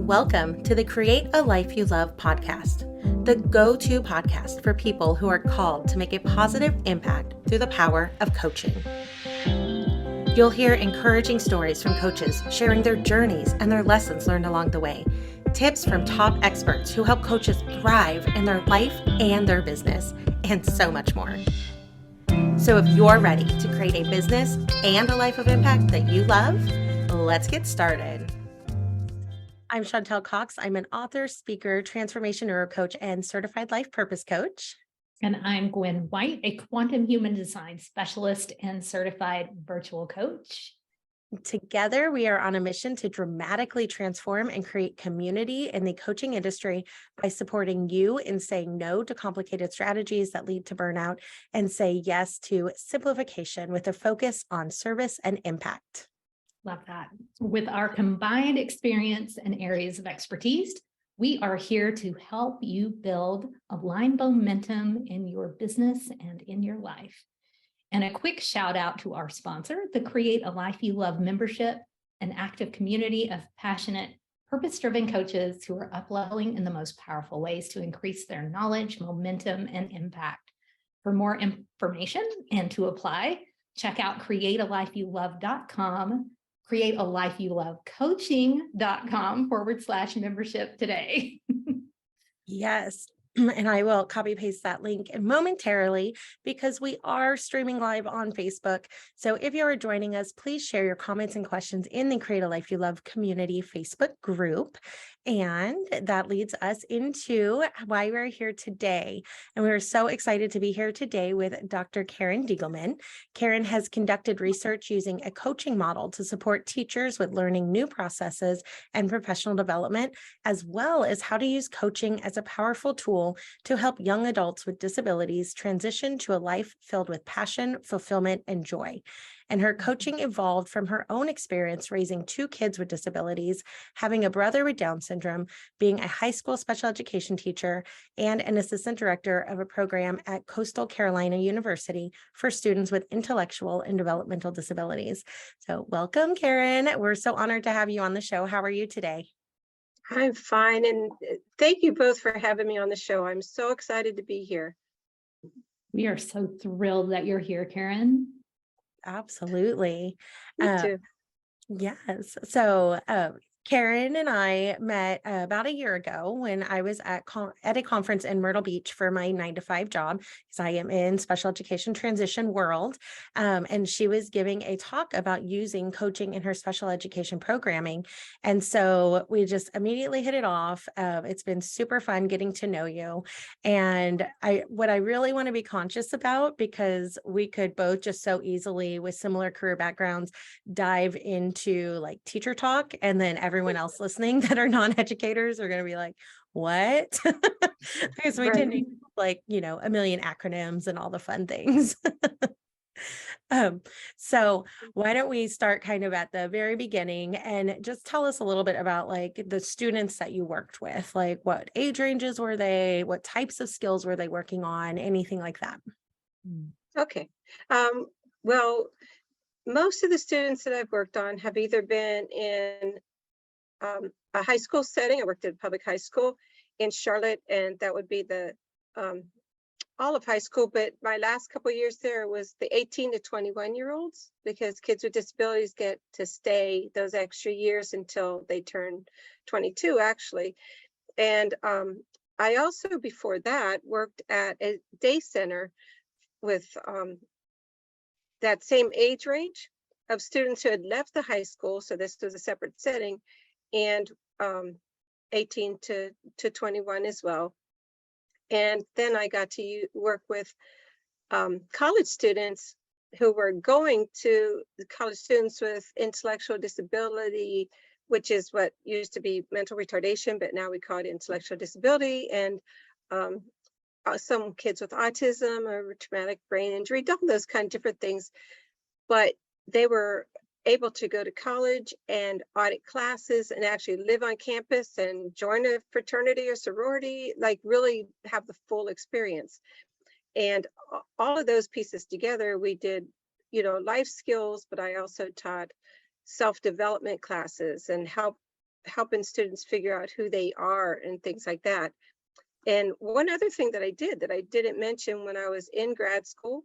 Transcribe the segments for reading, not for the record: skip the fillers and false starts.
Welcome to the Create a Life You Love podcast, the go-to podcast for people who are called to make a positive impact through the power of coaching. You'll hear encouraging stories from coaches sharing their journeys and their lessons learned along the way, tips from top experts who help coaches thrive in their life and their business, and so much more. So if you're ready to create a business and a life of impact that you love, let's get started. I'm Chantal Cox. I'm an author, speaker, transformation neurocoach, and certified life purpose coach. And I'm Gwen White, a quantum human design specialist and certified virtual coach. Together, we are on a mission to dramatically transform and create community in the coaching industry by supporting you in saying no to complicated strategies that lead to burnout and say yes to simplification with a focus on service and impact. Love that. With our combined experience and areas of expertise, we are here to help you build aligned momentum in your business and in your life. And a quick shout out to our sponsor, the Create a Life You Love membership, an active community of passionate, purpose-driven coaches who are up-leveling in the most powerful ways to increase their knowledge, momentum, and impact. For more information and to apply, check out createalifeyoulove.com, createalifeyoulovecoaching.com/membership today. Yes. And I will copy paste that link momentarily because we are streaming live on Facebook. So if you are joining us, please share your comments and questions in the Create a Life You Love community Facebook group. And that leads us into why we're here today. And we're so excited to be here today with Dr. Karen Diegelmann. Karen has conducted research using a coaching model to support teachers with learning new processes and professional development, as well as how to use coaching as a powerful tool to help young adults with disabilities transition to a life filled with passion, fulfillment, and joy. And her coaching evolved from her own experience raising two kids with disabilities, having a brother with Down syndrome, being a high school special education teacher, and an assistant director of a program at Coastal Carolina University for students with intellectual and developmental disabilities. So welcome, Karen. We're so honored to have you on the show. How are you today? I'm fine, and thank you both for having me on the show. I'm so excited to be here. We are so thrilled that you're here, Karen. Absolutely. Me too. Yes. So Karen and I met about a year ago when I was at a conference in Myrtle Beach for my 9-to-5 job, because I am in special education transition world. And she was giving a talk about using coaching in her special education programming. And so we just immediately hit it off. It's been super fun getting to know you. And what I really want to be conscious about, because we could both just so easily with similar career backgrounds dive into like teacher talk, and then everyone else listening that are non-educators are going to be like, what? Because we tend to like, a million acronyms and all the fun things. So why don't we start kind of at the very beginning and just tell us a little bit about like the students that you worked with, like what age ranges were they? What types of skills were they working on? Anything like that? Okay. Well, most of the students that I've worked on have either been in a high school setting. I worked at a public high school in Charlotte, and that would be the all of high school. But my last couple of years there was the 18 to 21-year-olds, because kids with disabilities get to stay those extra years until they turn 22, actually. And I also, before that, worked at a day center with that same age range of students who had left the high school. So this was a separate setting, and 18 to 21 as well. And then I got to work with college students who were going to the college students with intellectual disability, which is what used to be mental retardation, but now we call it intellectual disability, and some kids with autism or traumatic brain injury, all those kind of different things. But they were able to go to college and audit classes and actually live on campus and join a fraternity or sorority, like really have the full experience. And all of those pieces together, we did, life skills, but I also taught self-development classes and helped helping students figure out who they are and things like that. And one other thing that I did that I didn't mention when I was in grad school,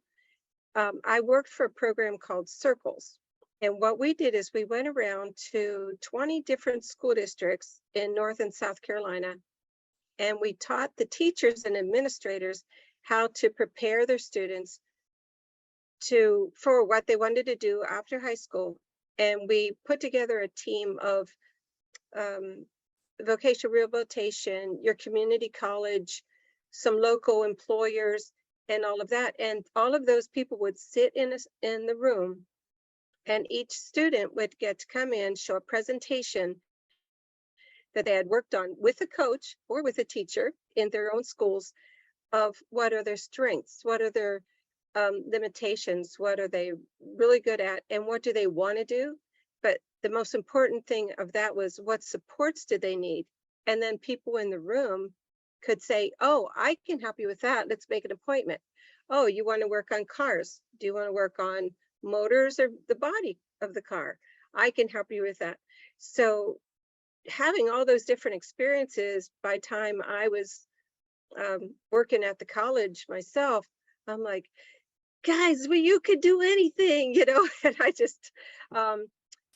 I worked for a program called Circles. And what we did is we went around to 20 different school districts in North and South Carolina, and we taught the teachers and administrators how to prepare their students for what they wanted to do after high school. And we put together a team of vocational rehabilitation, your community college, some local employers, and all of that. And all of those people would sit in the room, and each student would get to come in, show a presentation that they had worked on with a coach or with a teacher in their own schools of what are their strengths, what are their limitations, what are they really good at, and what do they want to do. But the most important thing of that was what supports do they need? And then people in the room could say, oh, I can help you with that. Let's make an appointment. Oh, you want to work on cars? Do you want to work on motors or the body of the car? I can help you with that. So having all those different experiences, by time I was working at the college myself, I'm like, guys, well, you could do anything, you know. And I just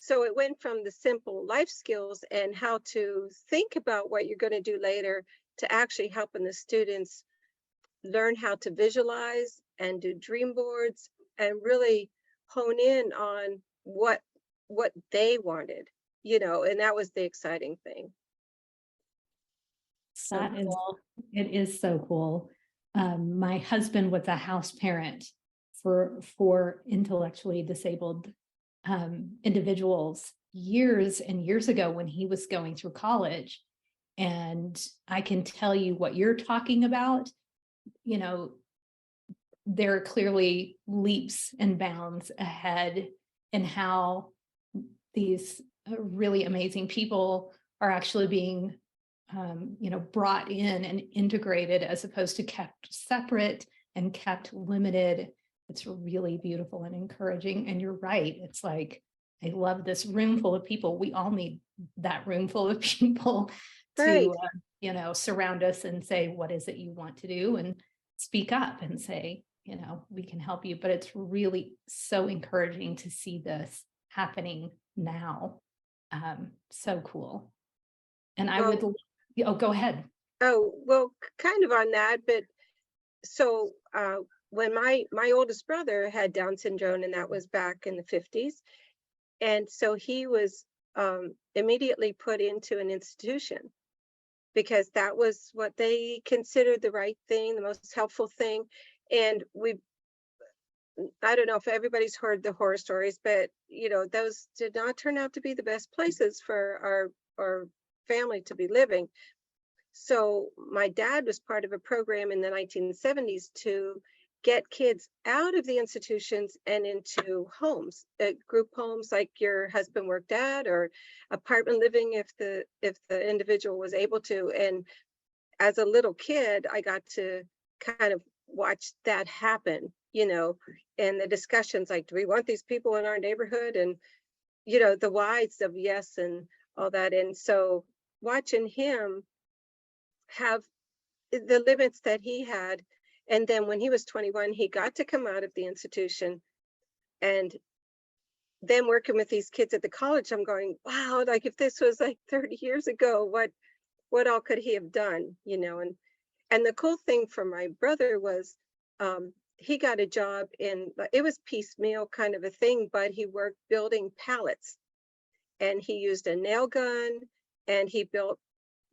so it went from the simple life skills and how to think about what you're going to do later to actually helping the students learn how to visualize and do dream boards and really hone in on what they wanted, you know. And that was the exciting thing. So That is, it is so cool. My husband was a house parent for intellectually disabled individuals years and years ago when he was going through college. And I can tell you what you're talking about, you know, there are clearly leaps and bounds ahead in how these really amazing people are actually being you know, brought in and integrated as opposed to kept separate and kept limited. It's really beautiful and encouraging. And you're right. It's like, I love this room full of people. We all need that room full of people right. to, you know, surround us and say, what is it you want to do? And speak up and say, you know, we can help you. But it's really so encouraging to see this happening now. So cool. And I would, oh, go ahead. Oh, well, kind of on that, but so when my oldest brother had Down syndrome, and that was back in the 50s, and so he was immediately put into an institution because that was what they considered the right thing, the most helpful thing. And I don't know if everybody's heard the horror stories, but you know, those did not turn out to be the best places for our family to be living. So my dad was part of a program in the 1970s to get kids out of the institutions and into homes, group homes like your husband worked at, or apartment living if the individual was able to. And as a little kid, I got to kind of watch that happen, you know, and the discussions like, do we want these people in our neighborhood? And, you know, the whys of yes and all that. And so watching him have the limits that he had. And then when he was 21, he got to come out of the institution. And then working with these kids at the college, I'm going, wow, like if this was like 30 years ago, what all could he have done, you know? And the cool thing for my brother was he got a job it was piecemeal kind of a thing, but he worked building pallets, and he used a nail gun, and he built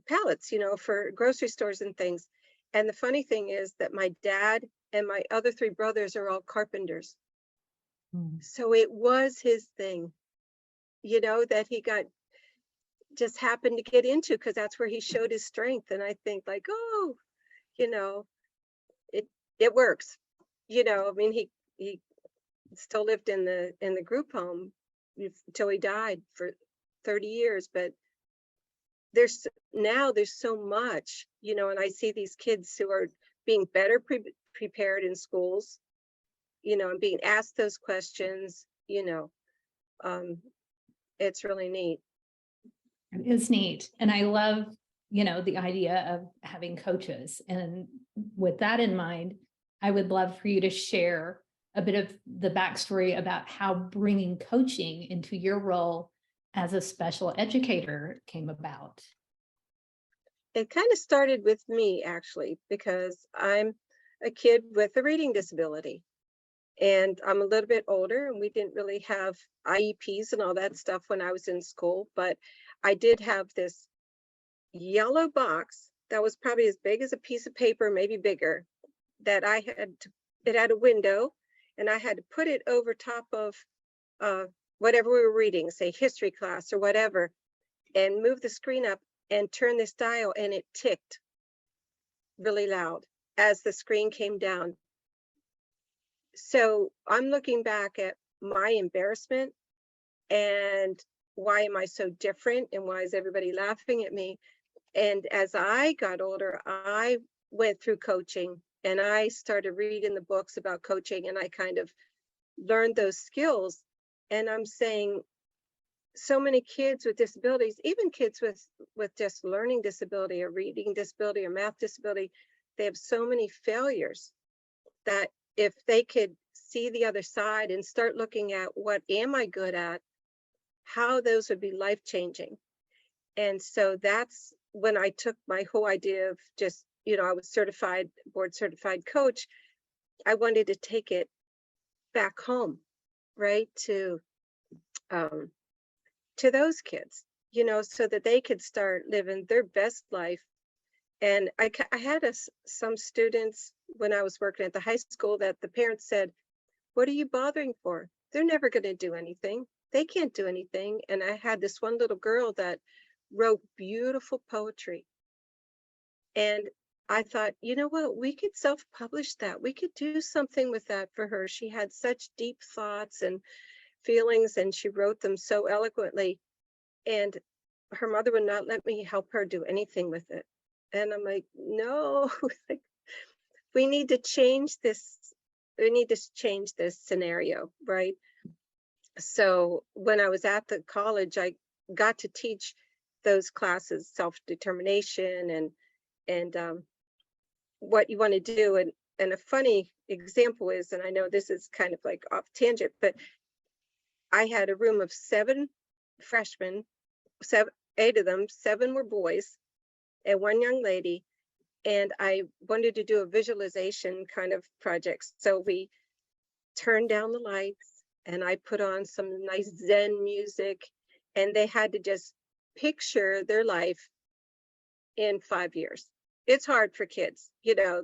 pallets, you know, for grocery stores and things. And the funny thing is that my dad and my other three brothers are all carpenters. So it was his thing, you know, that he just happened to get into because that's where he showed his strength. And I think like, oh, you know, it works. You know, I mean, he still lived in the group home until he died for 30 years, but there's so much, you know, and I see these kids who are being better prepared in schools, you know, and being asked those questions, you know, it's really neat. It is neat. And I love, the idea of having coaches. And with that in mind, I would love for you to share a bit of the backstory about how bringing coaching into your role as a special educator came about. It kind of started with me, actually, because I'm a kid with a reading disability. And I'm a little bit older, and we didn't really have IEPs and all that stuff when I was in school, but I did have this yellow box that was probably as big as a piece of paper, maybe bigger, that it had a window, and I had to put it over top of whatever we were reading, say history class or whatever, and move the screen up and turn this dial, and it ticked really loud as the screen came down. So I'm looking back at my embarrassment and why am I so different and why is everybody laughing at me? And as I got older, I went through coaching and I started reading the books about coaching, and I kind of learned those skills. And I'm saying so many kids with disabilities, even kids with just learning disability or reading disability or math disability, they have so many failures that if they could see the other side and start looking at what am I good at, how those would be life-changing. And so that's when I took my whole idea of just, I was certified, board certified coach. I wanted to take it back home, right, to those kids, so that they could start living their best life. And I had some students when I was working at the high school that the parents said, "What are you bothering for? They're never going to do anything. They can't do anything." And I had this one little girl that wrote beautiful poetry. And I thought, you know what? We could self-publish that. We could do something with that for her. She had such deep thoughts and feelings, and she wrote them so eloquently. And her mother would not let me help her do anything with it. And I'm like, no, like, we need to change this. We need to change this scenario, right? So when I was at the college, I got to teach those classes, self-determination and what you want to do. And a funny example is, and I know this is kind of like off tangent, but I had a room of 7 freshmen, 8 of them, 7 were boys, and 1 young lady. And I wanted to do a visualization kind of project. So we turned down the lights and I put on some nice Zen music, and they had to just picture their life in 5 years. It's hard for kids,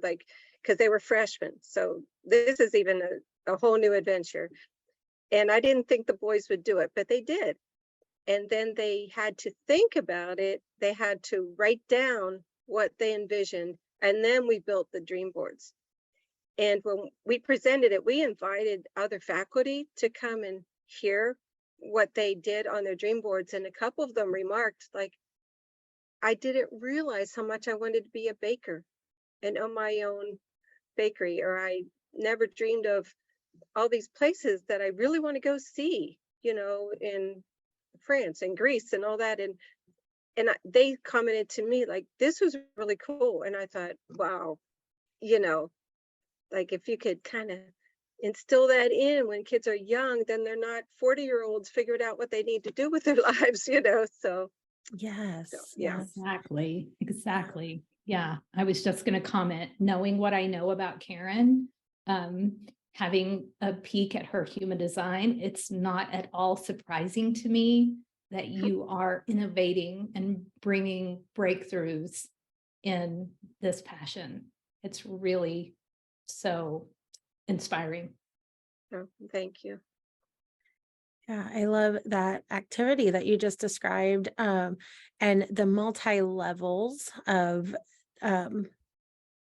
like, because they were freshmen. So this is even a whole new adventure. And I didn't think the boys would do it, but they did. And then they had to think about it. They had to write down what they envisioned. And then we built the dream boards. And when we presented it, we invited other faculty to come and hear what they did on their dream boards. And a couple of them remarked, like, I didn't realize how much I wanted to be a baker and own my own bakery, or I never dreamed of all these places that I really want to go see, in France and Greece and all that. And they commented to me like, this was really cool. And I thought, wow, like if you could kind of instill that in when kids are young, then they're not 40-year-olds figured out what they need to do with their lives, so. Yes. Yeah. Exactly. Yeah. I was just going to comment, knowing what I know about Karen, having a peek at her human design, it's not at all surprising to me that you are innovating and bringing breakthroughs in this passion. It's really so inspiring. Oh, thank you. Yeah, I love that activity that you just described, and the multi-levels of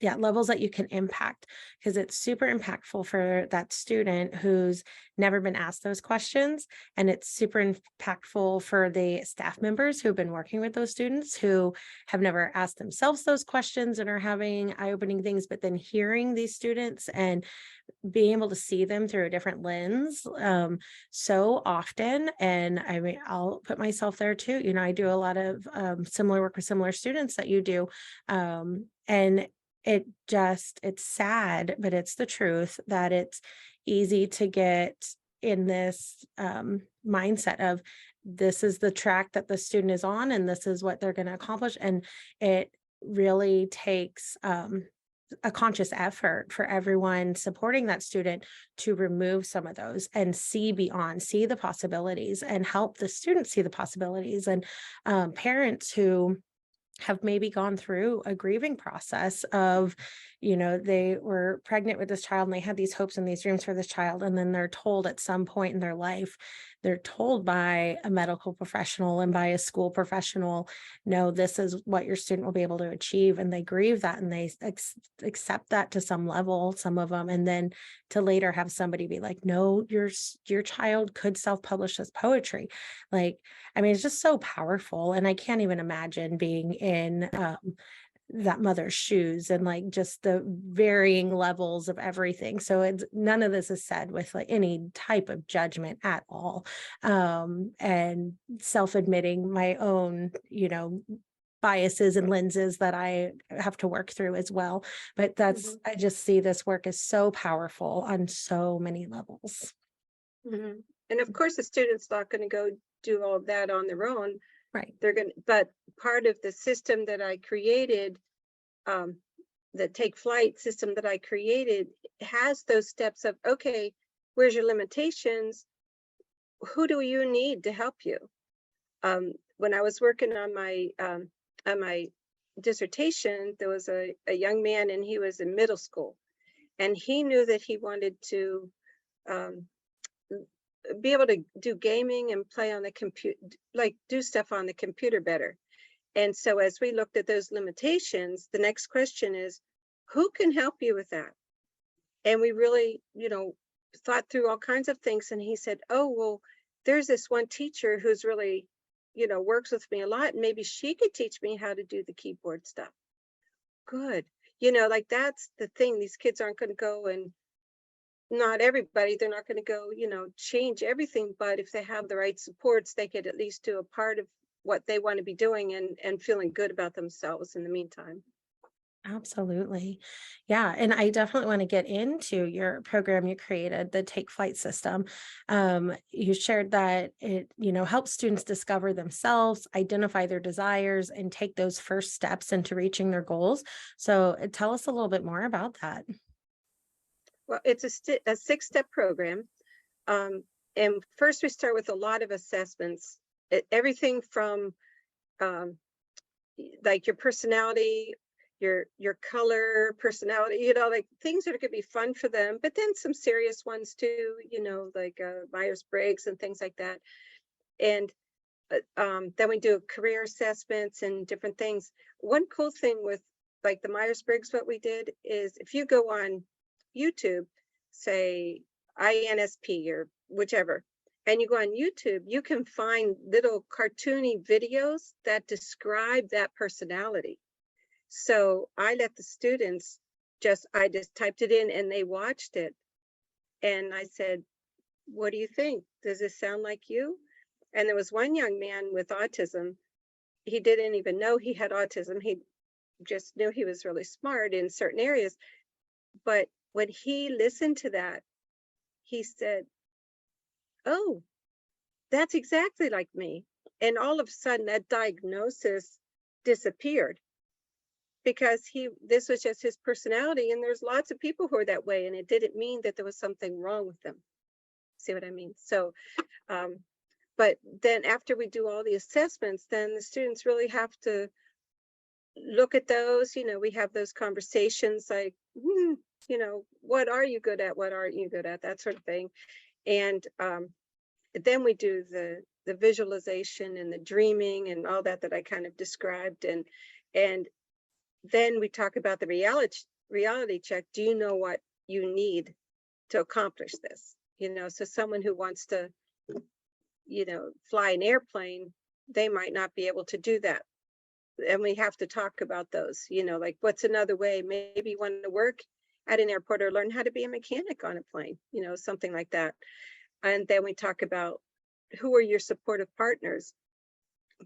levels that you can impact, because it's super impactful for that student who's never been asked those questions. And it's super impactful for the staff members who have been working with those students who have never asked themselves those questions and are having eye-opening things, but then hearing these students and being able to see them through a different lens so often. And I mean, I'll put myself there too. You know, I do a lot of similar work with similar students that you do. And it's sad, but it's the truth that it's easy to get in this mindset of this is the track that the student is on and this is what they're going to accomplish. And it really takes a conscious effort for everyone supporting that student to remove some of those and see beyond, see the possibilities and help the students see the possibilities. And parents who have maybe gone through a grieving process of, you know, they were pregnant with this child and they had these hopes and these dreams for this child. And then they're told at some point in their life, they're told by a medical professional and by a school professional, no, this is what your student will be able to achieve. And they grieve that and they accept that to some level, some of them. And then to later have somebody be like, no, your child could self-publish as poetry. Like, I mean, it's just so powerful. And I can't even imagine being in that mother's shoes and like just the varying levels of everything. So it's none of this is said with like any type of judgment at all. And self-admitting my own, you know, biases and lenses that I have to work through as well. But that's, I just see this work as so powerful on so many levels. And of course, the student's not going to go do all of that on their own. Right. They're going to, but part of the system that I created, the take flight system that I created has those steps of, okay, where's your limitations? Who do you need to help you? When I was working on my dissertation, there was a young man and he was in middle school and he knew that he wanted to be able to do gaming and play on the computer, like do stuff on the computer better. And so as we looked at those limitations, the next question is, who can help you with that? And we really, you know, thought through all kinds of things. And he said, oh, well, there's this one teacher who's really, you know, works with me a lot. And maybe she could teach me how to do the keyboard stuff. Good. You know, like that's the thing. These kids aren't going to go and not everybody, they're not going to go, you know, change everything. But if they have the right supports, they could at least do a part of what they want to be doing and feeling good about themselves in the meantime. Absolutely. Yeah. And I definitely want to get into your program you created, the Take Flight system. You shared that it, you know, helps students discover themselves, identify their desires, and take those first steps into reaching their goals. So tell us a little bit more about that. Well, it's a 6-step program. And first we start with a lot of assessments, everything from like your personality, your color, personality, you know, like things that are going to be fun for them, but then some serious ones too, you know, like Myers-Briggs and things like that. And then we do career assessments and different things. One cool thing with like the Myers-Briggs, what we did is if you go on YouTube, say INSP or whichever, and you go on YouTube, you can find little cartoony videos that describe that personality. So I let the students I just typed it in and they watched it. And I said, what do you think? Does this sound like you? And there was one young man with autism. He didn't even know he had autism. He just knew he was really smart in certain areas. But when he listened to that, he said, oh, that's exactly like me. And all of a sudden that diagnosis disappeared because this was just his personality. And there's lots of people who are that way. And it didn't mean that there was something wrong with them. See what I mean? So, but then after we do all the assessments, then the students really have to look at those. You know, we have those conversations like, you know, what are you good at? What aren't you good at? That sort of thing. And then we do the visualization and the dreaming and all that I kind of described. And then we talk about the reality check. Do you know what you need to accomplish this? You know, so someone who wants to, you know, fly an airplane, they might not be able to do that. And we have to talk about those, you know, like what's another way? Maybe you want to work at an airport or learn how to be a mechanic on a plane, something like that. And then we talk about who are your supportive partners.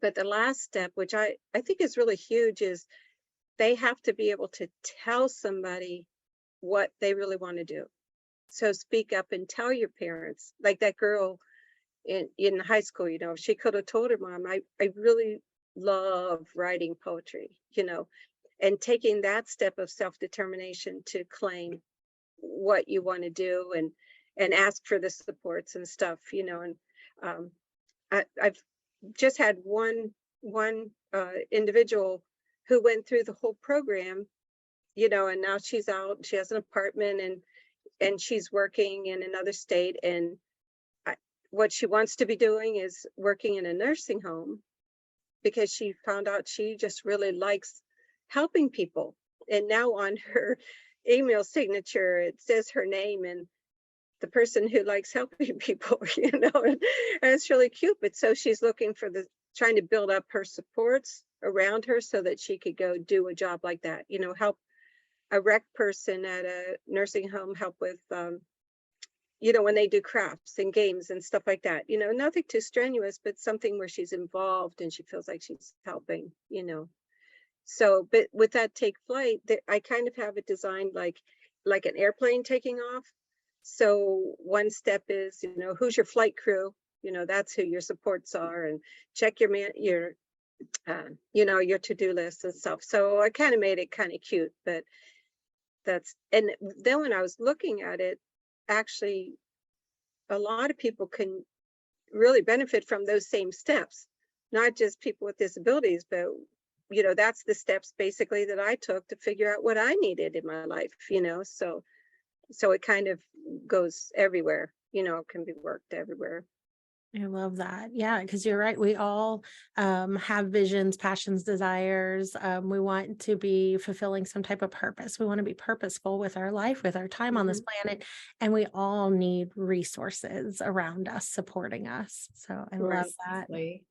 But the last step, which I think is really huge, is they have to be able to tell somebody what they really want to do. So speak up and tell your parents, like that girl in high school, she could have told her mom, I really love writing poetry, and taking that step of self-determination to claim what you want to do and ask for the supports and stuff, and I've just had one individual who went through the whole program, and now she's out, she has an apartment and she's working in another state, and what she wants to be doing is working in a nursing home because she found out she just really likes helping people. And now on her email signature, it says her name and the person who likes helping people, and it's really cute. But so she's looking for trying to build up her supports around her so that she could go do a job like that, help a rec person at a nursing home, help with, when they do crafts and games and stuff like that, nothing too strenuous, but something where she's involved and she feels like she's helping, So, but with that take flight, I kind of have it designed like an airplane taking off. So one step is, who's your flight crew? That's who your supports are, and check your your to-do list and stuff. So I kind of made it kind of cute, but and then when I was looking at it, actually, a lot of people can really benefit from those same steps, not just people with disabilities, but that's the steps basically that I took to figure out what I needed in my life, so it kind of goes everywhere, can be worked everywhere. I love that. Yeah, because you're right. We all have visions, passions, desires. We want to be fulfilling some type of purpose. We want to be purposeful with our life, with our time on this planet. And we all need resources around us supporting us. So I love that. Precisely.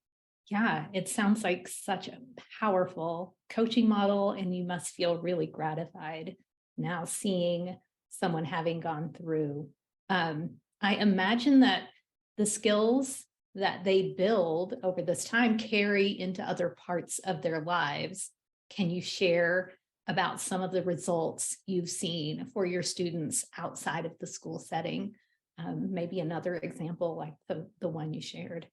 Yeah, it sounds like such a powerful coaching model, and you must feel really gratified now seeing someone having gone through. I imagine that the skills that they build over this time carry into other parts of their lives. Can you share about some of the results you've seen for your students outside of the school setting? Maybe another example like the one you shared.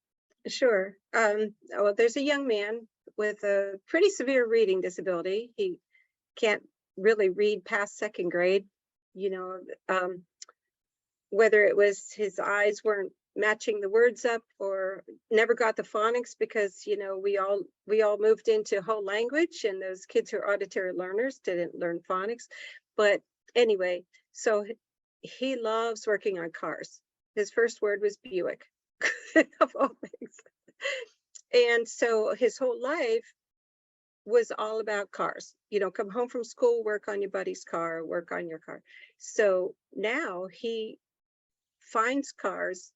Sure. Well, there's a young man with a pretty severe reading disability. He can't really read past second grade, whether it was his eyes weren't matching the words up or never got the phonics because we all moved into whole language, and those kids who are auditory learners didn't learn phonics. But anyway, so he loves working on cars. His first word was Buick of all things. And so his whole life was all about cars, come home from school, work on your buddy's car, work on your car. So now he finds cars.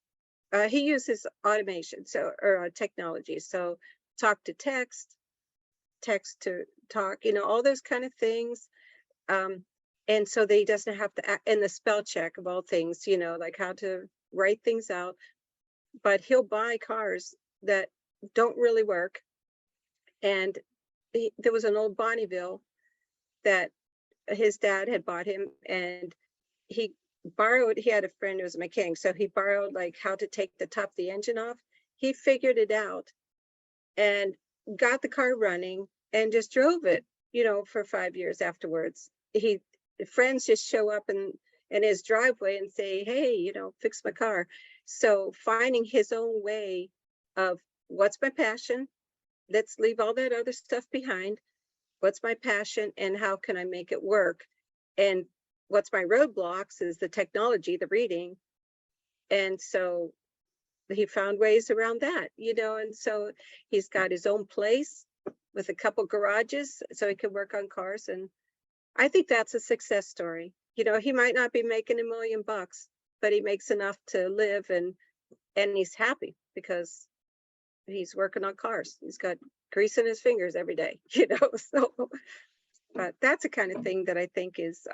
He uses automation, or technology. So talk to text, text to talk, all those kind of things. And so that he doesn't have to, and the spell check of all things, like how to write things out. But he'll buy cars that don't really work. And there was an old Bonneville that his dad had bought him, and he had a friend who was a mechanic, so he borrowed like how to take the top of the engine off. He figured it out and got the car running and just drove it, for 5 years afterwards. Friends just show up in his driveway and say, hey, fix my car. So finding his own way of what's my passion, let's leave all that other stuff behind. What's my passion and how can I make it work? And what's my roadblocks is the technology, the reading. And so he found ways around that, and so he's got his own place with a couple garages so he can work on cars. And I think that's a success story. He might not be making $1 million, but he makes enough to live, and he's happy because he's working on cars. He's got grease in his fingers every day, so but that's the kind of thing that I think is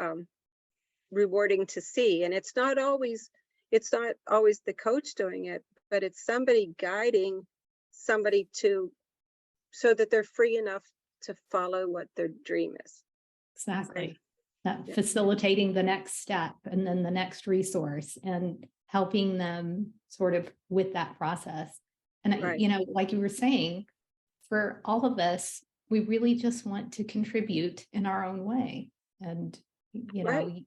rewarding to see. And it's not always the coach doing it, but it's somebody guiding somebody so that they're free enough to follow what their dream is. Exactly. That Yeah. facilitating the next step and then the next resource and helping them sort of with that process. And, Right. you know, like you were saying, for all of us, we really just want to contribute in our own way and, you know, Right.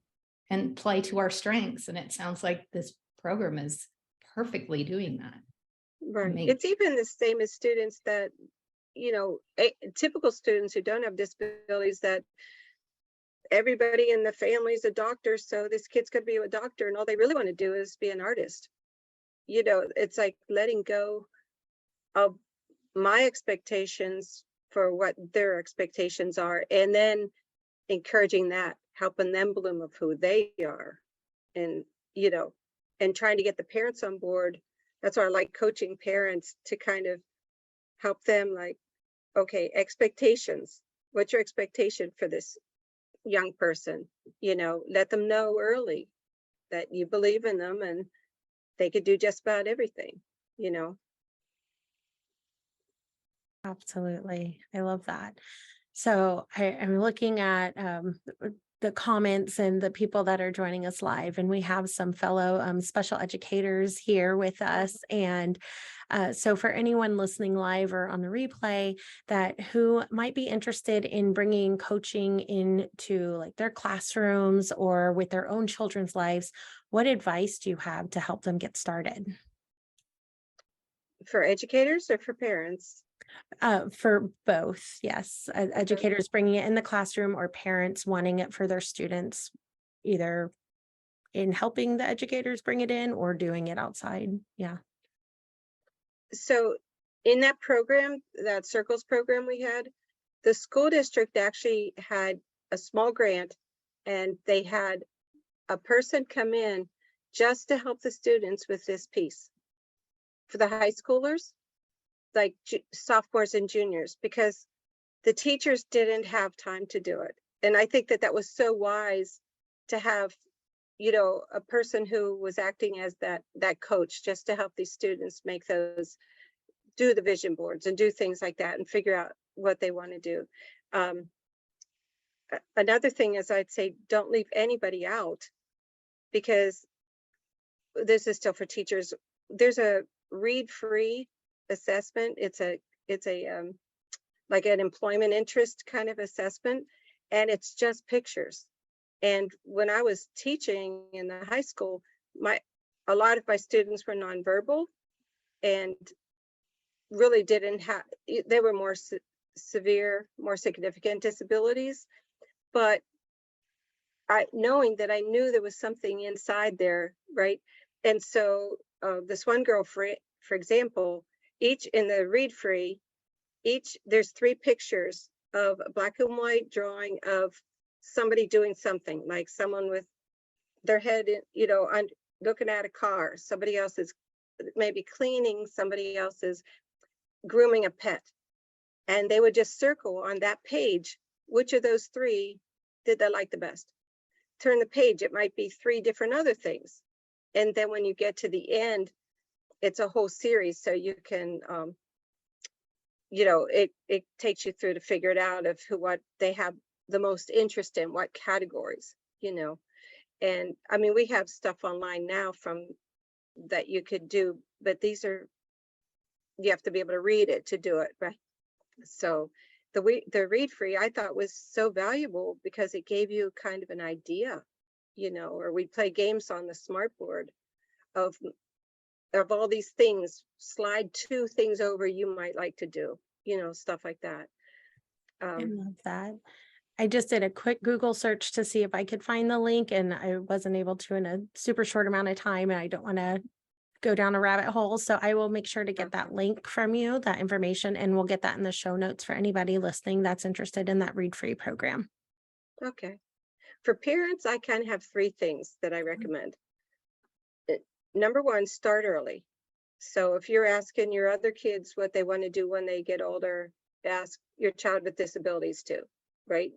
and play to our strengths. And it sounds like this program is perfectly doing that. Right. Make, It's even the same as students that, typical students who don't have disabilities, that everybody in the family is a doctor. So this kid's going to be a doctor, and all they really want to do is be an artist. It's like letting go of my expectations for what their expectations are, and then encouraging that, helping them bloom of who they are, and and trying to get the parents on board. That's why I like coaching parents, to kind of help them, like, okay, expectations. What's your expectation for this young person? Let them know early that you believe in them and they could do just about everything. Absolutely. I love that. So I'm looking at the comments and the people that are joining us live, and we have some fellow special educators here with us. And so for anyone listening live or on the replay that who might be interested in bringing coaching into like their classrooms or with their own children's lives, what advice do you have to help them get started? For educators or for parents? For both, yes. Okay. Educators bringing it in the classroom or parents wanting it for their students, either in helping the educators bring it in or doing it outside. Yeah. So in that program, that Circles program we had, the school district actually had a small grant, and they had a person come in just to help the students with this piece for the high schoolers, like sophomores and juniors, because the teachers didn't have time to do it. And I think that was so wise to have, a person who was acting as that coach, just to help these students do the vision boards and do things like that and figure out what they want to do. Another thing is, I'd say, don't leave anybody out, because this is still for teachers. There's a read free assessment. It's a like an employment interest kind of assessment, and it's just pictures. And when I was teaching in the high school, a lot of my students were nonverbal and really they were more severe, more significant disabilities. But knowing that, I knew there was something inside there, right? And so this one girl, for example, each in the read free, there's 3 pictures of a black and white drawing of somebody doing something, like someone with their head looking at a car, somebody else is maybe cleaning, somebody else is grooming a pet. And they would just circle on that page which of those 3 did they like the best. Turn the page, it might be 3 different other things. And then when you get to the end, it's a whole series, so you can it takes you through to figure it out of what they have the most interest in, what categories. And I mean, we have stuff online now from that you could do, but you have to be able to read it to do it, right? So the read free, I thought, was so valuable because it gave you kind of an idea, or we play games on the smart board of all these things. Slide 2 things over you might like to do, stuff like that. I love that. I just did a quick Google search to see if I could find the link, and I wasn't able to in a super short amount of time, and I don't want to go down a rabbit hole. So I will make sure to get that link from you, that information, and we'll get that in the show notes for anybody listening that's interested in that read free program. Okay. For parents, I kind of have 3 things that I recommend. Number 1, start early. So if you're asking your other kids what they want to do when they get older, ask your child with disabilities too, right?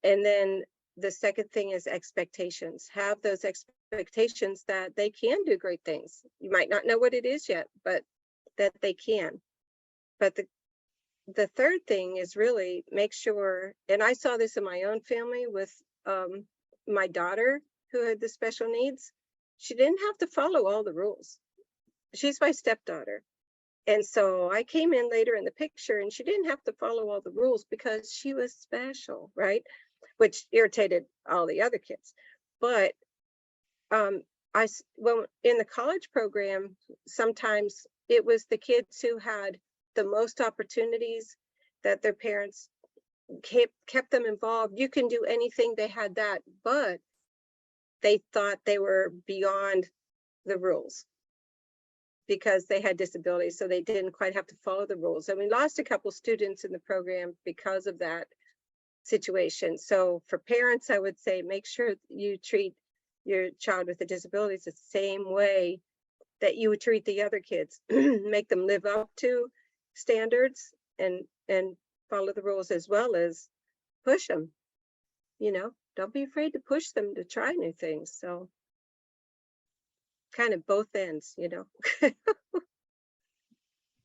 And then the second thing is expectations. Have those expectations that they can do great things. You might not know what it is yet, but that they can. But the third thing is really make sure, and I saw this in my own family with my daughter who had the special needs. She didn't have to follow all the rules. She's my stepdaughter. And so I came in later in the picture and she didn't have to follow all the rules because she was special, right? Which irritated all the other kids. But well, in the college program, sometimes it was the kids who had the most opportunities that their parents kept them involved. You can do anything, they had that, but they thought they were beyond the rules because they had disabilities, so they didn't quite have to follow the rules. And we lost a couple students in the program because of that situation. So for parents, I would say make sure you treat your child with a disability the same way that you would treat the other kids. Make them live up to standards and follow the rules, as well as push them. You know, don't be afraid to push them to try new things. So kind of both ends, you know.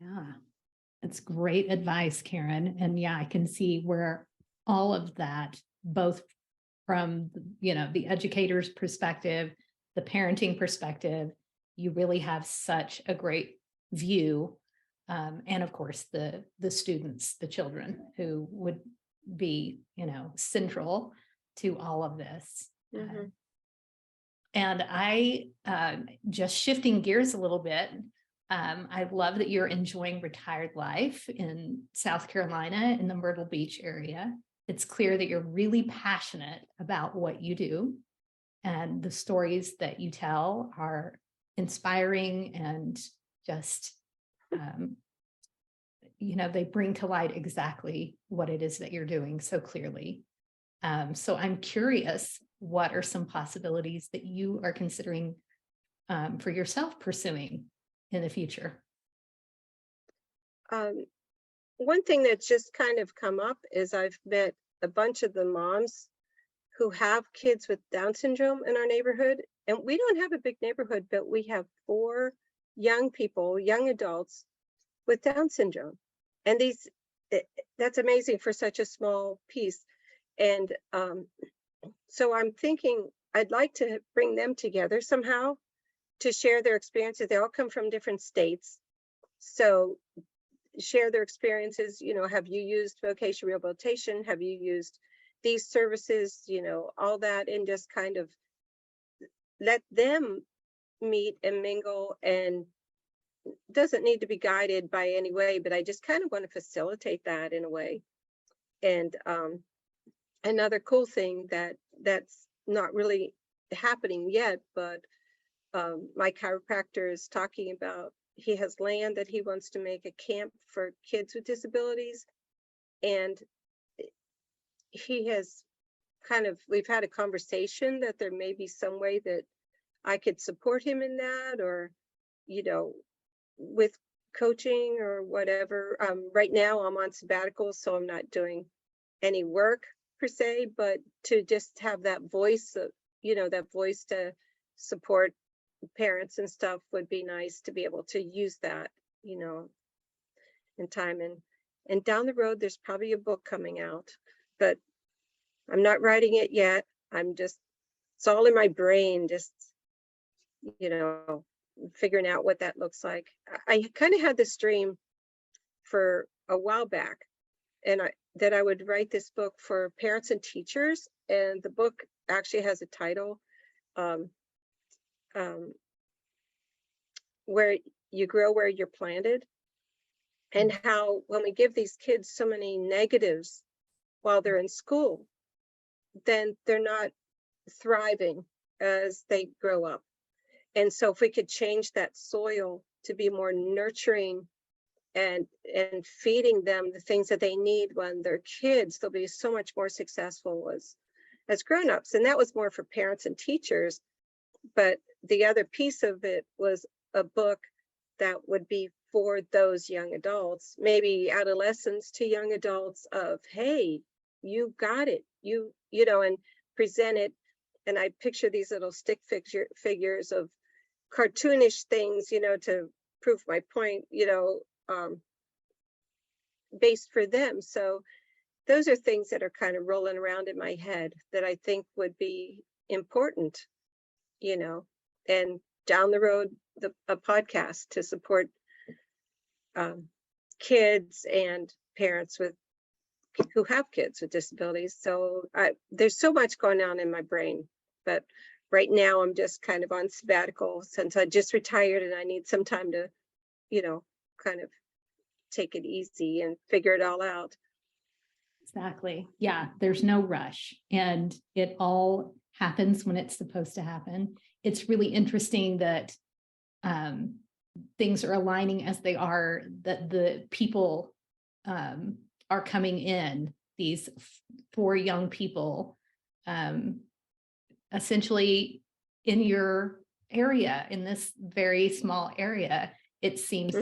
Yeah, that's great advice, Karen. And yeah, I can see where all of that, both from, the educator's perspective, the parenting perspective, you really have such a great view. And of course, the students, the children who would be, central to all of this. Mhm. And I, just shifting gears a little bit, I love that you're enjoying retired life in South Carolina in the Myrtle Beach area. It's clear that you're really passionate about what you do, and the stories that you tell are inspiring and just, they bring to light exactly what it is that you're doing so clearly. So I'm curious, what are some possibilities that you are considering for yourself pursuing in the future? One thing that's just kind of come up is I've met a bunch of the moms who have kids with Down syndrome in our neighborhood. And we don't have a big neighborhood, but we have 4 young people, young adults with Down syndrome. And that's amazing for such a small piece. And so I'm thinking I'd like to bring them together somehow to share their experiences. They all come from different states. So share their experiences, have you used vocational rehabilitation? Have you used these services, all that, and just kind of let them meet and mingle, and doesn't need to be guided by any way, but I just kind of want to facilitate that in a way. And another cool thing that's not really happening yet, but my chiropractor is talking about, he has land that he wants to make a camp for kids with disabilities. And he has we've had a conversation that there may be some way that I could support him in that, or, with coaching or whatever. Right now I'm on sabbatical, so I'm not doing any work per se, but to just have that voice, that voice to support parents and stuff would be nice to be able to use that, in time. And down the road, there's probably a book coming out, but I'm not writing it yet. It's all in my brain, just, figuring out what that looks like. I kind of had this dream for a while back, and that I would write this book for parents and teachers. And the book actually has a title, where you grow where you're planted, and how when we give these kids so many negatives while they're in school, then they're not thriving as they grow up. And so if we could change that soil to be more nurturing and feeding them the things that they need when they're kids, they'll be so much more successful as grown-ups. And that was more for parents and teachers. But the other piece of it was a book that would be for those young adults, maybe adolescents to young adults, of, hey, you got it, and present it, and I picture these little stick figures of cartoonish things, to prove my point, based for them. So those are things that are kind of rolling around in my head that I think would be important, and down the road, a podcast to support kids and parents who have kids with disabilities. So there's so much going on in my brain, but right now I'm just kind of on sabbatical since I just retired, and I need some time to, kind of take it easy and figure it all out. Exactly. Yeah, there's no rush, and it all happens when it's supposed to happen. It's really interesting that things are aligning as they are, that the people are coming in, these 4 young people, essentially in your area, in this very small area. It seems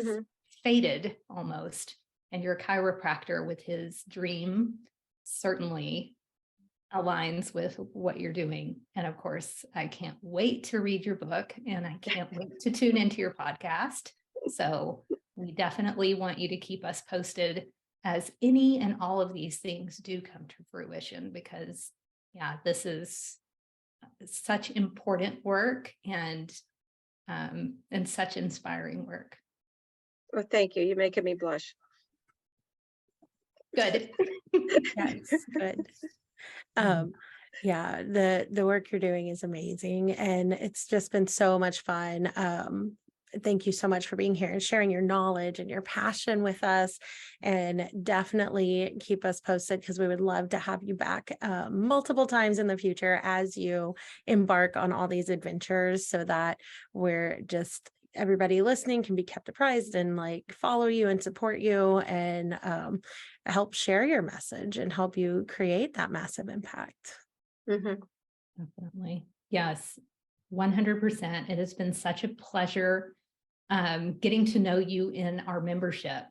fated almost. And your chiropractor with his dream certainly aligns with what you're doing. And of course, I can't wait to read your book, and I can't wait to tune into your podcast. So we definitely want you to keep us posted as any and all of these things do come to fruition, because this is such important work and such inspiring work. Well, thank you. You're making me blush. Good. Yes, good. Yeah, the work you're doing is amazing, and it's just been so much fun. Thank you so much for being here and sharing your knowledge and your passion with us, and definitely keep us posted, because we would love to have you back multiple times in the future as you embark on all these adventures, so that everybody listening can be kept apprised and follow you and support you and help share your message and help you create that massive impact. Definitely. Yes, 100%. It has been such a pleasure getting to know you in our membership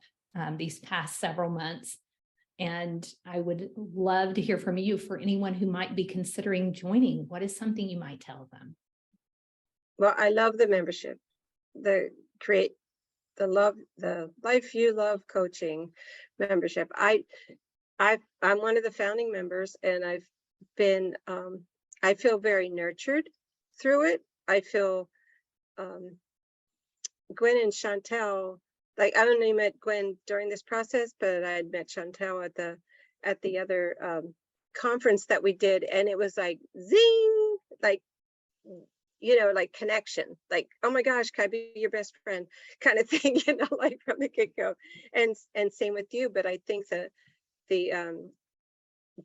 these past several months. And I would love to hear from you. For anyone who might be considering joining, what is something you might tell them? Well, I love the membership. The Life You Love coaching membership. I'm one of the founding members, and I've been I feel very nurtured through it. I feel Gwen and Chantal, I only met Gwen during this process, but I had met Chantal at the other conference that we did, and it was like zing, connection, oh my gosh, can I be your best friend kind of thing, from the get-go. And same with you. But I think that the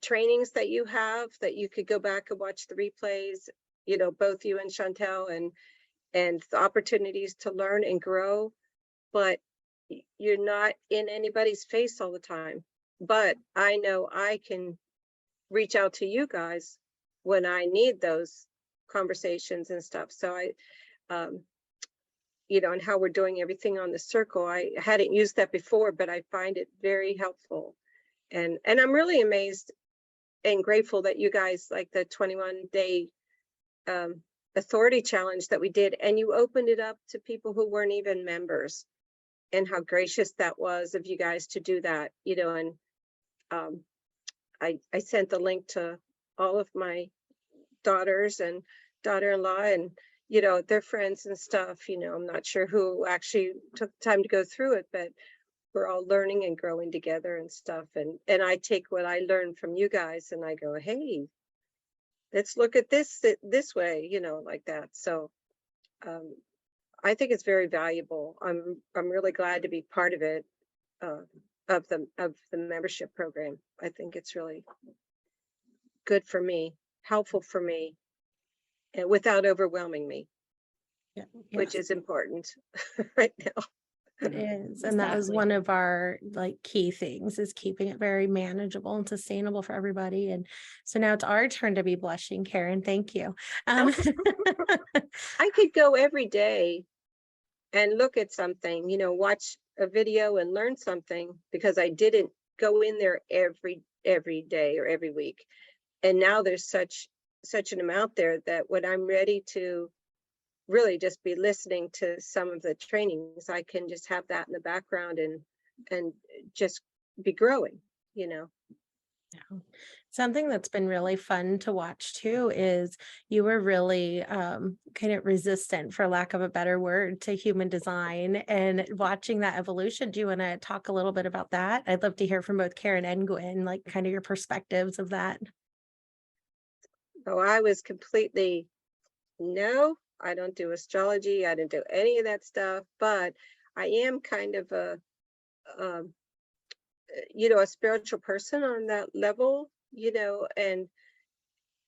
trainings that you have, that you could go back and watch the replays, both you and Chantal, and the opportunities to learn and grow, but you're not in anybody's face all the time. But I know I can reach out to you guys when I need those conversations and stuff. So I and how we're doing everything on the circle, I hadn't used that before, but I find it very helpful. And I'm really amazed and grateful that you guys, like the 21-day authority challenge that we did, and you opened it up to people who weren't even members, and how gracious that was of you guys to do that. And I sent the link to all of my daughters and daughter-in-law and their friends and stuff. I'm not sure who actually took the time to go through it, but we're all learning and growing together and stuff. And I take what I learned from you guys and I go, hey, let's look at this way, like that. So I think it's very valuable. I'm really glad to be part of it, of the membership program. I think it's really good for me, helpful for me, and without overwhelming me, which is important right now. It is. And that was one of our key things, is keeping it very manageable and sustainable for everybody. And so now it's our turn to be blushing. Karen, thank you. I could go every day and look at something, watch a video and learn something, because I didn't go in there every day or every week. And now there's such such an amount there that when I'm ready to really just be listening to some of the trainings, I can just have that in the background and just be growing, you know. Yeah. Something that's been really fun to watch too is you were really kind of resistant, for lack of a better word, to human design and watching that evolution. Do you want to talk a little bit about that? I'd love to hear from both Karen and Gwen, like kind of your perspectives of that. So I was completely, no, I don't do astrology. I didn't do any of that stuff, but I am kind of um, a spiritual person on that level, and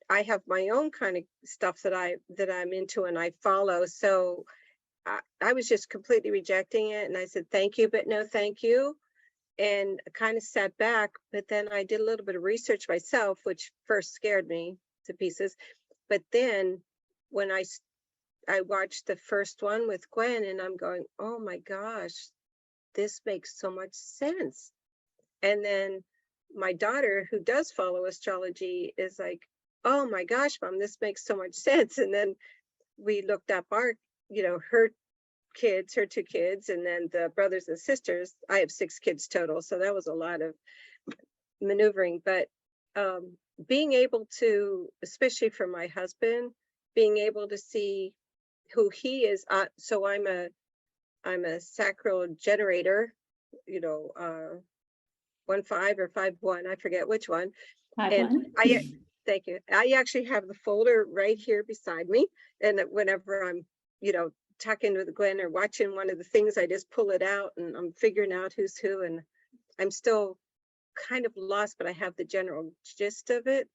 I have my own kind of stuff that I'm into and I follow. So I was just completely rejecting it, and I said thank you, but no thank you, and kind of sat back. But then I did a little bit of research myself, which first scared me to pieces. But then when I watched the first one with Gwen, and I'm going, oh my gosh, this makes so much sense. And then my daughter, who does follow astrology, is like, oh my gosh, Mom, this makes so much sense. And then we looked up her kids, her two kids, and then the brothers and sisters. I have 6 kids total, so that was a lot of maneuvering. But being able to, especially for my husband, being able to see who he is. So I'm a sacral generator, 1-5 or 5-1, I forget which one. And thank you. I actually have the folder right here beside me, and whenever I'm, talking with Gwen or watching one of the things, I just pull it out and I'm figuring out who's who, and I'm still kind of lost, but I have the general gist of it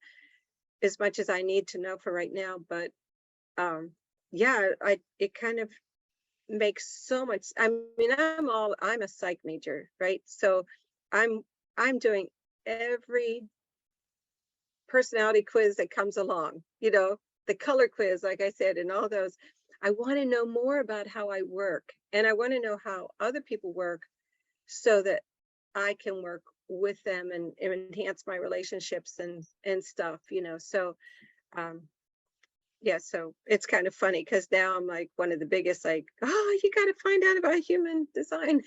as much as I need to know for right now. But it kind of makes so much. I mean, I'm a psych major, right? So I'm doing every personality quiz that comes along, the color quiz, like I said, and all those. I want to know more about how I work, and I want to know how other people work so that I can work with them and enhance my relationships and stuff, So so it's kind of funny because now I'm like one of the biggest, like, oh, you got to find out about human design.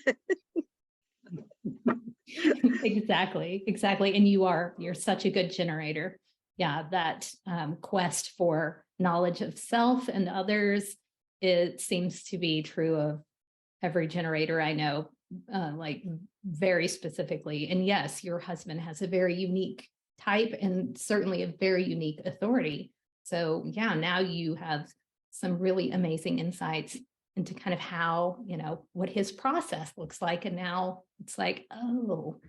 Exactly. And you're such a good generator. Yeah, that quest for knowledge of self and others, it seems to be true of every generator I know, like very specifically. And yes, your husband has a very unique type and certainly a very unique authority. So yeah, now you have some really amazing insights into kind of how, what his process looks like. And now it's like, oh,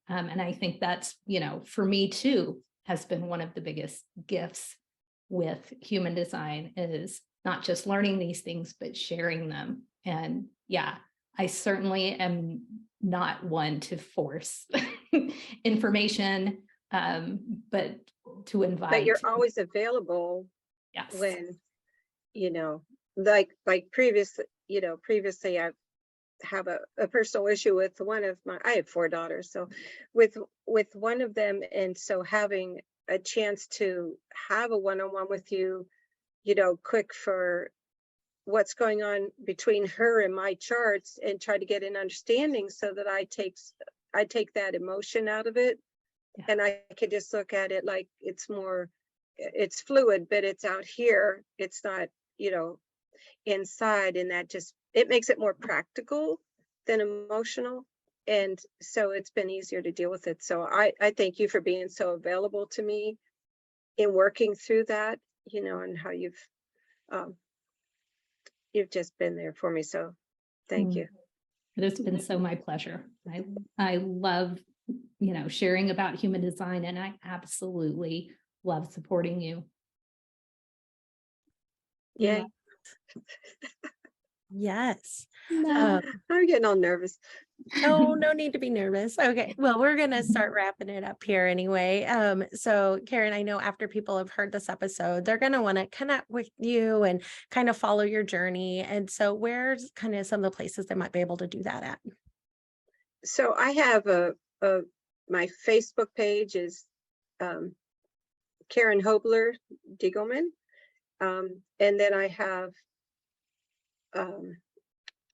and I think that's, for me too, has been one of the biggest gifts with human design, is not just learning these things, but sharing them. And yeah, I certainly am not one to force information, but to invite. But you're always available. Yes. When, like previously I have a personal issue with I have 4 daughters. So with one of them, and so having a chance to have a one-on-one with you, quick for what's going on between her and my charts, and try to get an understanding so that I take that emotion out of it. Yeah. And I could just look at it like it's fluid, but it's out here. It's not, inside, and that it makes it more practical than emotional. And so it's been easier to deal with it. So I thank you for being so available to me in working through that, and how you've just been there for me. So thank you. It's been so my pleasure. I love, sharing about human design, and I absolutely love supporting you. Yeah. Yes. No. I'm getting all nervous. Oh, no need to be nervous. Okay. Well, we're going to start wrapping it up here anyway. So Karen, I know after people have heard this episode, they're going to want to connect with you and kind of follow your journey. And so where's kind of some of the places they might be able to do that at? So I have my Facebook page is Karen Diegelmann. And then I have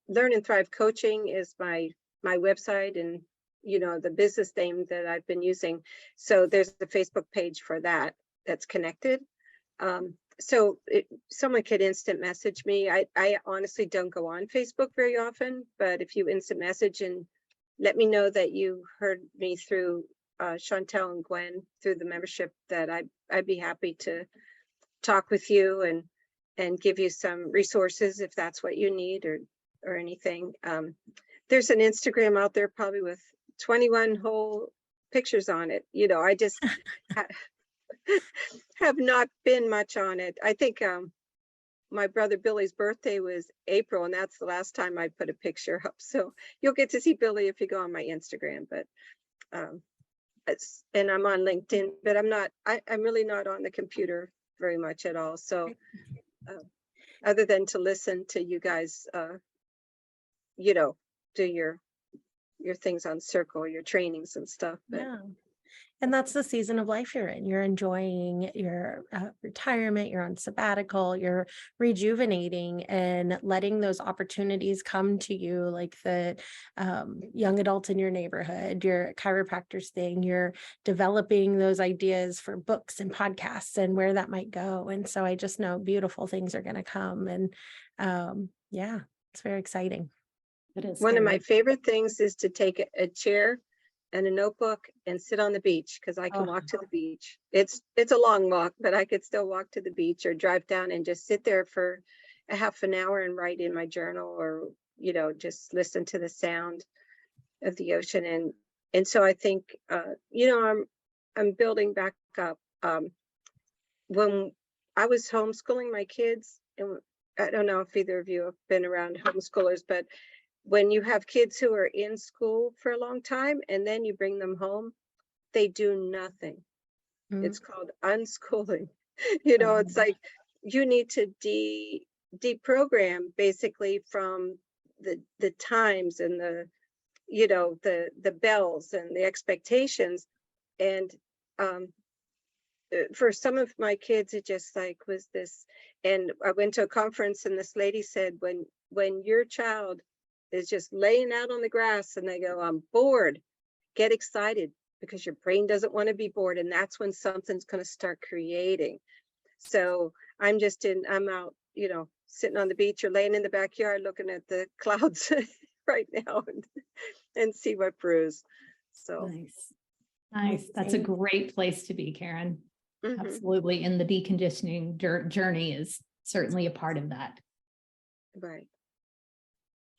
Learn and Thrive Coaching is my website, and the business name that I've been using. So there's the Facebook page for that that's connected. So someone could instant message me. I honestly don't go on Facebook very often, but if you instant message and let me know that you heard me through Chantal and Gwen through the membership, that I'd be happy to talk with you and give you some resources if that's what you need, or anything. There's an Instagram out there probably with 21 whole pictures on it. I just have not been much on it. I think my brother Billy's birthday was April, and that's the last time I put a picture up. So you'll get to see Billy if you go on my Instagram. But and I'm on LinkedIn, but I'm really not on the computer very much at all. So other than to listen to you guys, do your things on Circle, your trainings and stuff. But Yeah. And that's the season of life you're in. You're enjoying your retirement, you're on sabbatical, you're rejuvenating and letting those opportunities come to you, like the young adults in your neighborhood, your chiropractors thing, you're developing those ideas for books and podcasts and where that might go. And so I just know beautiful things are going to come. And yeah, it's very exciting. It is one of my very- favorite things is to take a chair and a notebook and sit on the beach, because I can Oh. walk to the beach. It's a long walk, but I could still walk to the beach or drive down and just sit there for a half an hour and write in my journal, or just listen to the sound of the ocean. And so I think I'm building back up. When I was homeschooling my kids, and I don't know if either of you have been around homeschoolers, but when you have kids who are in school for a long time and then you bring them home, they do nothing. It's called unschooling. It's like you need to deprogram basically from the times and the bells and the expectations. And for some of my kids, it just was this. And I went to a conference and this lady said, when your child is just laying out on the grass and they go, I'm bored, get excited, because your brain doesn't want to be bored. And that's when something's going to start creating. So I'm out, sitting on the beach or laying in the backyard looking at the clouds right now and see what brews. So nice. That's a great place to be, Karen. mm-hmm. Absolutely. And the deconditioning journey is certainly a part of that. Right.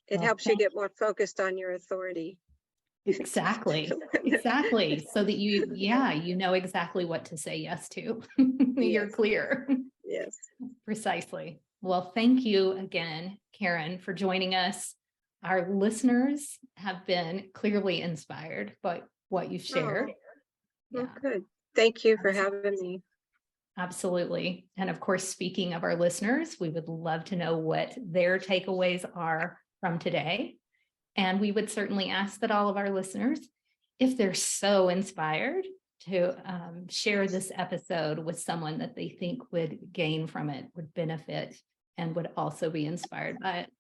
It Well, helps you get more focused on your authority. Exactly. So that you know exactly what to say yes to. You're clear. Yes. Precisely. Well, thank you again, Karen, for joining us. Our listeners have been clearly inspired by what you've shared. Well, good. Thank you for having me. Absolutely. And of course, speaking of our listeners, we would love to know what their takeaways are from today. And we would certainly ask that all of our listeners, if they're so inspired, to share this episode with someone that they think would gain from it, would benefit, and would also be inspired by it.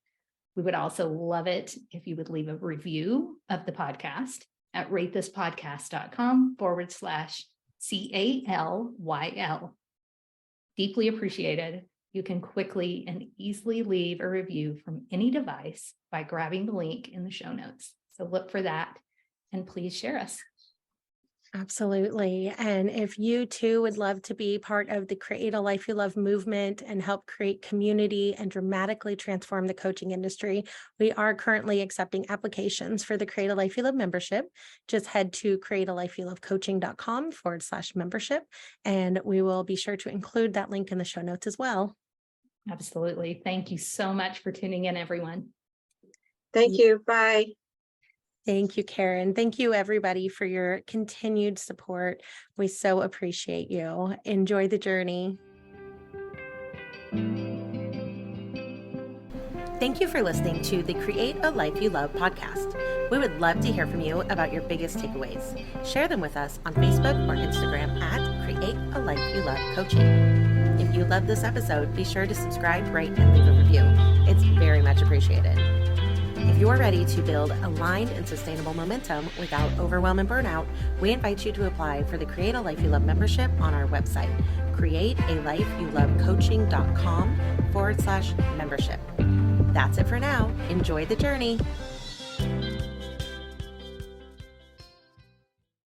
We would also love it if you would leave a review of the podcast at ratethispodcast.com/CALYL. Deeply appreciated. You can quickly and easily leave a review from any device by grabbing the link in the show notes. So look for that and please share us. Absolutely. And if you too would love to be part of the Create a Life You Love movement and help create community and dramatically transform the coaching industry, we are currently accepting applications for the Create a Life You Love membership. Just head to createalifeyoulovecoaching.com/membership, and we will be sure to include that link in the show notes as well. Absolutely. Thank you so much for tuning in, everyone. Thank you. Bye. Thank you, Karen. Thank you, everybody, for your continued support. We so appreciate you. Enjoy the journey. Thank you for listening to the Create a Life You Love podcast. We would love to hear from you about your biggest takeaways. Share them with us on Facebook or Instagram at Create a Life You Love Coaching. If you loved this episode, be sure to subscribe, rate, and leave a review. It's very much appreciated. If you are ready to build aligned and sustainable momentum without overwhelm and burnout, we invite you to apply for the Create a Life You Love membership on our website, createalifeyoulovecoaching.com/membership. That's it for now. Enjoy the journey.